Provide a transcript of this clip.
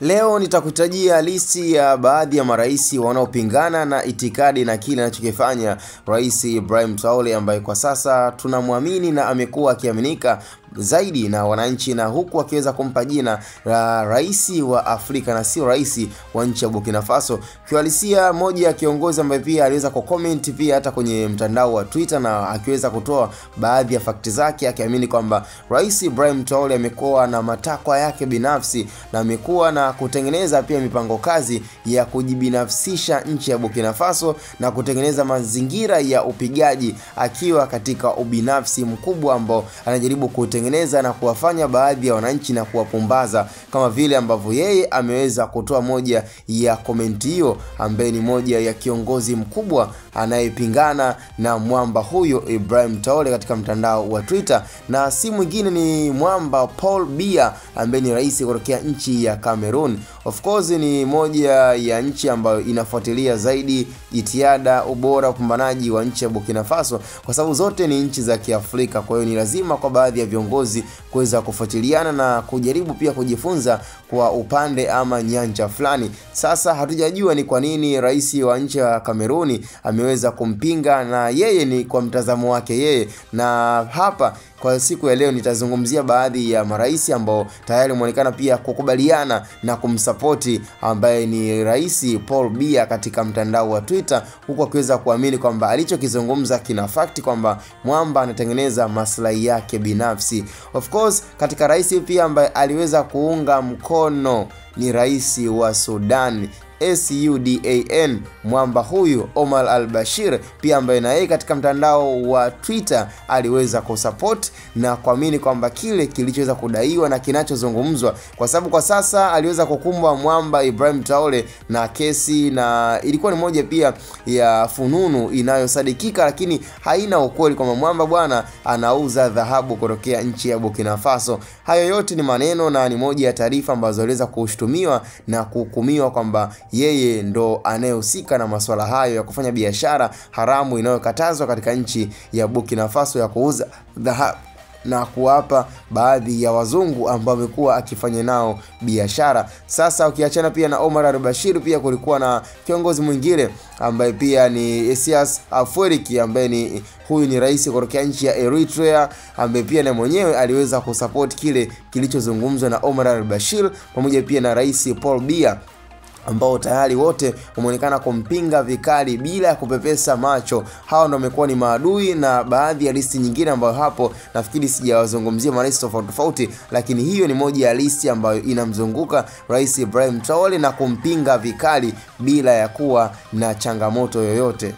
Leo nitakutajia listi ya baadhi ya maraisi wanaopingana na itikadi na kile anachokifanya Rais Ibrahim Traore, ambaye kwa sasa tunamwamini na amekuwa akiaminika zaidi na wananchi, na huku akiweza kumpa jina la rais wa Afrika na sio rais wa nchi ya Burkina Faso. Kiuhalisia, moja ya kiongozi ambaye pia aliweza kucomment pia hata kwenye mtandao wa Twitter na akiweza kutoa baadhi ya fakti zake, akiamini kwamba Rais Ibrahim Traore amekuwa na matakwa yake binafsi na amekuwa na kutengeneza pia mipango kazi ya kujibinafsisha nchi ya Burkina Faso na kutengeneza mazingira ya upigaji, akiwa katika ubinafsi mkubwa ambao anajaribu kutengeneza na kuwafanya baadhi ya wananchi na kuwapumbaza, kama vile ambavyo yeye ameweza kutoa moja ya komenti hiyo, ambaye ni moja ya kiongozi mkubwa anayepingana na mwamba huyo Ibrahim Traore katika mtandao wa Twitter, na si mwingine ni mwamba Paul Biya, ambaye ni rais kutoka nchi ya Cameroon. Of course ni moja ya nchi ambayo inafuatilia zaidi jitihada, ubora, upambanaji wa nchi ya Burkina Faso, kwa sababu zote ni nchi za Kiafrika. Kwa hiyo ni lazima kwa baadhi ya viongozi kuweza kufuatiliana na kujaribu pia kujifunza kwa upande ama nyanja fulani. Sasa hatujajua ni kwa nini rais wa nchi ya Cameroon ameweza kumpinga, na yeye ni kwa mtazamo wake yeye, na hapa kwa siku ya leo nitazungumzia baadhi ya marais ambao tayari wameonekana pia kukubaliana na kumsapoti ambaye ni Rais Paul Biya katika mtandao wa Twitter, huku akiweza kuamini kwamba alichokizungumza kina fakti, kwamba mwamba anatengeneza maslahi yake binafsi. Of course katika rais pia ambaye aliweza kuunga mkono ni rais wa Sudan SUDAN, mwamba huyu Omar al-Bashir pia, ambaye na yeye katika mtandao wa Twitter aliweza kusupport na kuamini kwamba kile kilichoweza kudaiwa na kinachozungumzwa, kwa sababu kwa sasa aliweza kukumbwa mwamba Ibrahim Traore na kesi, na ilikuwa ni moja pia ya fununu inayosadikika lakini haina ukweli, kwamba mwamba bwana anauza dhahabu kutokea nchi ya Burkina Faso. Hayo yote ni maneno na ni moja ya taarifa ambazo aliweza kushtumiwa na kuhukumiwa kwamba yeye ndo anayehusika na masuala hayo ya kufanya biashara haramu inayokatazwa katika nchi ya Burkina Faso ya kuuza dhahabu na kuwapa baadhi ya wazungu ambao wamekuwa akifanya nao biashara. Sasa ukiachana pia na Omar al-Bashir, pia kulikuwa na kiongozi mwingine ambaye pia ni Isaias Afwerki, ambaye ni huyu ni rais kutoka nchi ya Eritrea, ambaye pia na mwenyewe aliweza kusupport kile kilichozungumzwa na Omar al-Bashir pamoja pia na Rais Paul Biya, ambao tayari wote wameonekana kumpinga vikali bila ya kupepesa macho. Hao ndio wamekuwa ni maadui, na baadhi ya listi nyingine ambayo hapo nafikiri sijawazungumzia marais tofauti, lakini hiyo ni moja ya listi ambayo inamzunguka Rais Ibrahim Traore na kumpinga vikali bila ya kuwa na changamoto yoyote.